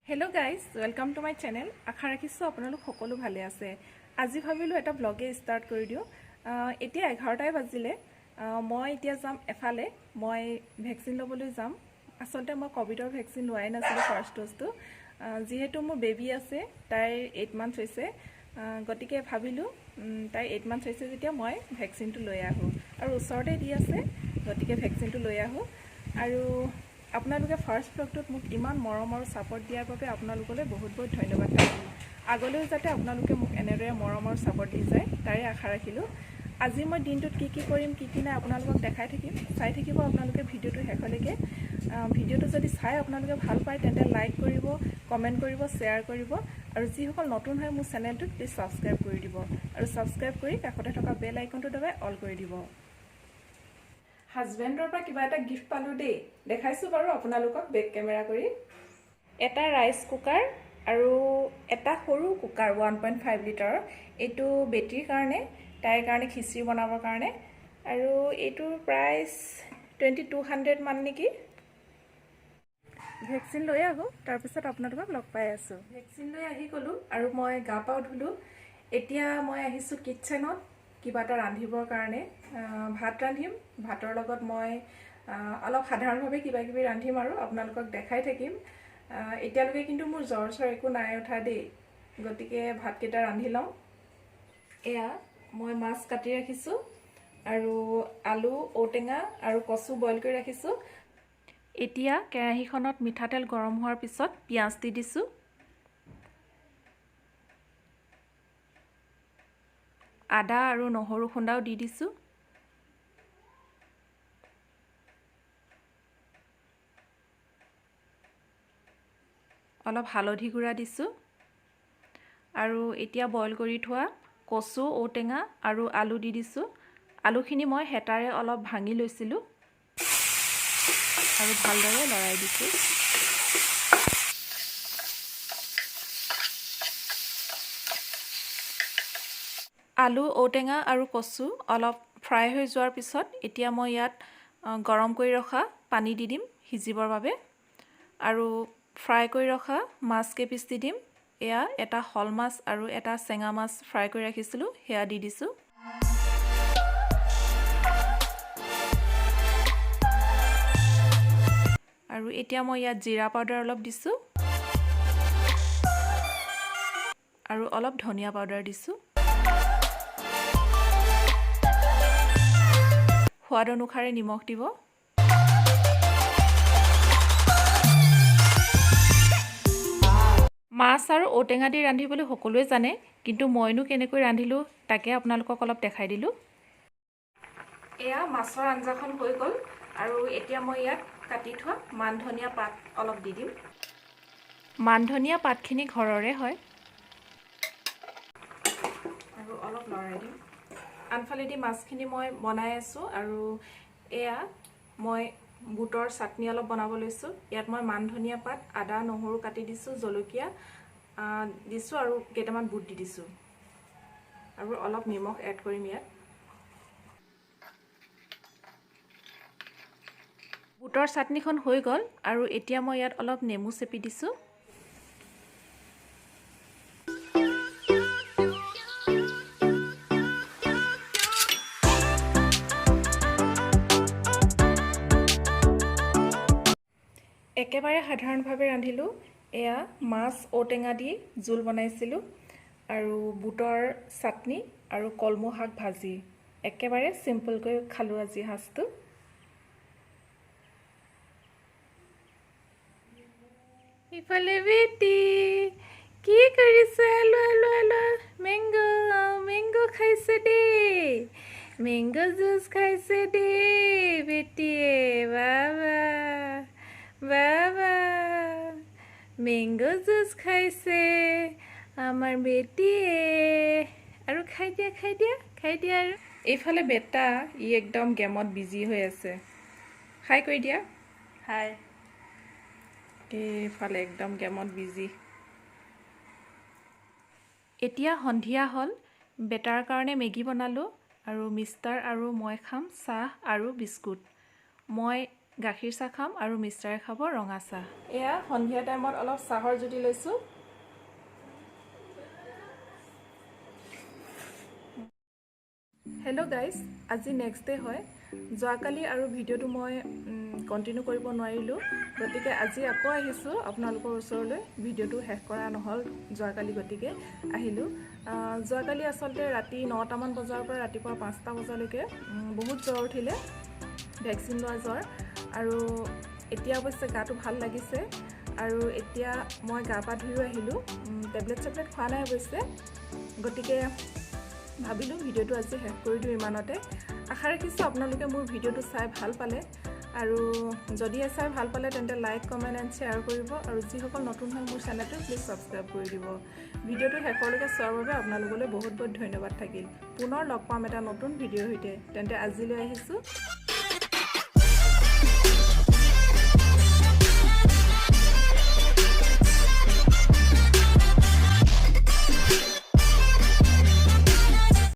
Hello guys, welcome to my channel. আশা ৰাখিছো আপোনালোক সকলো ভালে আছে। আজি ভাবিলো এটা ব্লগে ষ্টাৰ্ট কৰি দিও। এতিয়া 11টাই বাজিলে। মই এতিয়া যাম এফালে। মই ভ্যাকচিন লবলৈ যাম। আসলতে মই কোভিডৰ ভ্যাকচিন লোৱাই নাছিলো ফাৰ্ষ্ট ড'জটো। যেহেতু মোৰ বেবী আছে, তাই 8 মান্থ হৈছে। গতিকে ভাবিলো তাই 8 মান্থ হৈছে যেতিয়া মই ভ্যাকচিনটো লৈ আহো। আৰু ওচৰতে দি আছে, গতিকে ভ্যাকচিনটো লৈ আহো। আৰু আপোনালোকে ফাৰ্ষ্ট ব্লগটোত মোক ইমান মৰম আৰু সাপোৰ্ট দিয়াৰ বাবে আপোনালোকলৈ বহুত বহুত ধন্যবাদ থাকিল। আগলৈও যাতে আপোনালোকে মোক এনেদৰে মৰম আৰু সাপোৰ্ট দি যায় তাৰে আশা ৰাখিলো। আজি মই দিনটোত কি কৰিম কি নাই আপোনালোকক দেখাই থাকিম। চাই থাকিব আপোনালোকে ভিডিওটো শেষলৈকে। ভিডিওটো যদি চাই আপোনালোকে ভাল পায় তেন্তে লাইক কৰিব, কমেন্ট কৰিব, শ্বেয়াৰ কৰিব আৰু যিসকল নতুন হয় মোৰ চেনেলটোক প্লিজ সাবস্ক্ৰাইব কৰি দিব আৰু সাবস্ক্ৰাইব কৰি কাষতে থকা বেল আইকনটো দবাই অল কৰি দিব। হাজবেণ্ডৰ পৰা কিবা এটা গিফট পালো দেই, দেখাইছো বাৰু আপোনালোকক বেক কেমেৰা কৰি। এটা ৰাইচ কুকাৰ আৰু এটা সৰু কুকাৰ 1.5 লিটাৰৰ। এইটো বেটিৰ কাৰণে, তাইৰ কাৰণে খিচিৰি বনাবৰ কাৰণে। আৰু এইটোৰ প্ৰাইচ 2200 মান নেকি। ভ্যাকচিন লৈ আহো, তাৰপিছত আপোনালোকক লগ পাই আছো। ভ্যাকচিন লৈ আহি গলো আৰু মই গা পাও ধুলো। এতিয়া মই আহিছো কিচেনত কিবা এটা ৰান্ধিবৰ কাৰণে। ভাত ৰান্ধিম। ভাতৰ লগত মই অলপ সাধাৰণভাৱে কিবা কিবি ৰান্ধিম আৰু আপোনালোকক দেখাই থাকিম। এতিয়ালৈকে কিন্তু মোৰ জ্বৰ একো নাই উঠা দেই, গতিকে ভাতকেইটা ৰান্ধি লওঁ। এয়া মই মাছ কাটি ৰাখিছো আৰু আলু, ঔটেঙা আৰু কচু বইল কৰি ৰাখিছো। এতিয়া কেৰাহীখনত মিঠাতেল গৰম হোৱাৰ পিছত পিঁয়াজ দি দিছো। আদা আৰু নহৰু খুন্দাও দি দিছো। অলপ হালধি গুড়া দিছো আৰু এতিয়া বইল কৰি থোৱা কচু, ঔটেঙা আৰু আলু দি দিছো। আলুখিনি মই হেতাৰে অলপ ভাঙি লৈছিলো আৰু ভালদৰে লৰাই দিছো। আলু, ঔটেঙা আৰু কচু অলপ ফ্ৰাই হৈ যোৱাৰ পিছত এতিয়া মই ইয়াত গৰম কৰি ৰখা পানী দি দিম সিজিবৰ বাবে আৰু ফ্ৰাই কৰি ৰখা মাছ কেইপিচ দি দিম। এয়া এটা হল মাছ আৰু এটা চেঙা মাছ ফ্ৰাই কৰি ৰাখিছিলো, সেয়া দি দিছো। আৰু এতিয়া মই ইয়াত জিৰা পাউডাৰ অলপ দিছো আৰু অলপ ধনিয়া পাউডাৰ দিছো। সোৱাদ অনুসাৰে নিমখ দিব। মাছ আৰু ঔটেঙা দি ৰান্ধিবলৈ সকলোৱে জানে, কিন্তু মইনো কেনেকৈ ৰান্ধিলো তাকে আপোনালোকক অলপ দেখাই দিলো। এয়া মাছৰ আঞ্জাখন হৈ গ'ল আৰু এতিয়া মই ইয়াত কাটি থোৱা মান ধনিয়া পাত অলপ দি দিম। মান ধনিয়া পাতখিনি ঘৰৰে হয় আৰু অলপ লৰাই দিম। আনফালেদি মাছখিনি মই বনাই আছো আৰু এয়া মই বুটৰ চাটনি অলপ বনাব লৈছো। ইয়াত মই মান ধনিয়া পাত, আদা, নহৰু কাটি দিছো, জলকীয়া দিছো আৰু কেইটামান বুট দি দিছো আৰু অলপ নিমখ এড কৰিম ইয়াত। বুটৰ চাটনিখন হৈ গ'ল আৰু এতিয়া মই ইয়াত অলপ নেমু চেপি দিছো। একেবাৰে সাধাৰণভাৱে ৰান্ধিলো। এয়া মাছ, ঔটেঙা দি জোল বনাইছিলো আৰু বুটৰ চাটনি আৰু কলমৌ শাক ভাজি। একেবাৰে সিম্পলকৈ খালো আজি সাজটো। ইফালে বেটি কি কৰিছে? লোৱা মেংগো মেংগো খাইছে দেই, মেংগো জুচ খাইছে দেই বেটিয়ে। বাবা বাবা মেংগো জুচ খাইছে আমাৰ বেটিয়ে। আৰু খাই দিয়া আৰু এইফালে বেটা ই একদম গেমত বিজি হৈ আছে। খাই কৰি দিয়া। হাই। এইফালে একদম গেমত বিজি। এতিয়া সন্ধিয়া হ'ল। বেটাৰ কাৰণে মেগী বনালো আৰু মিষ্টাৰ আৰু মই খাম চাহ আৰু বিস্কুট। মই গাখীৰ চাহ খাম আৰু মিষ্টাৰে খাব ৰঙা চাহ। এয়া সন্ধিয়া টাইমত অলপ চাহৰ জুতি লৈছোঁ। হেল্ল' গাইজ, আজি নেক্সট ডে হয়। যোৱাকালি আৰু ভিডিঅ'টো মই কণ্টিনিউ কৰিব নোৱাৰিলোঁ, গতিকে আজি আকৌ আহিছোঁ আপোনালোকৰ ওচৰলৈ। ভিডিঅ'টো শেষ কৰা নহ'ল যোৱাকালি, গতিকে আহিলোঁ। যোৱাকালি আচলতে ৰাতি 9টামান বজাৰ পৰা ৰাতিপুৱা 5টা বজালৈকে বহুত জ্বৰ উঠিলে, ভেকচিন লোৱা জ্বৰ। আৰু এতিয়া অৱশ্যে গাটো ভাল লাগিছে আৰু এতিয়া মই গা পা ধুইও আহিলোঁ। টেবলেট খোৱা নাই অৱশ্যে, গতিকে ভাবিলোঁ ভিডিঅ'টো আজি শেষ কৰি দিওঁ ইমানতে। আশা ৰাখিছোঁ আপোনালোকে মোৰ ভিডিঅ'টো চাই ভাল পালে, আৰু যদিহে চাই ভাল পালে তেন্তে লাইক, কমেণ্ট এণ্ড শ্বেয়াৰ কৰিব, আৰু যিসকল নতুন হয় মোৰ চেনেলটো প্লিজ ছাবস্ক্ৰাইব কৰি দিব। ভিডিঅ'টো শেষলৈকে চোৱাৰ বাবে আপোনালোকলৈ বহুত বহুত ধন্যবাদ থাকিল। পুনৰ লগ পাম এটা নতুন ভিডিঅ'ৰ সৈতে, তেন্তে আজিলৈ আহিছোঁ।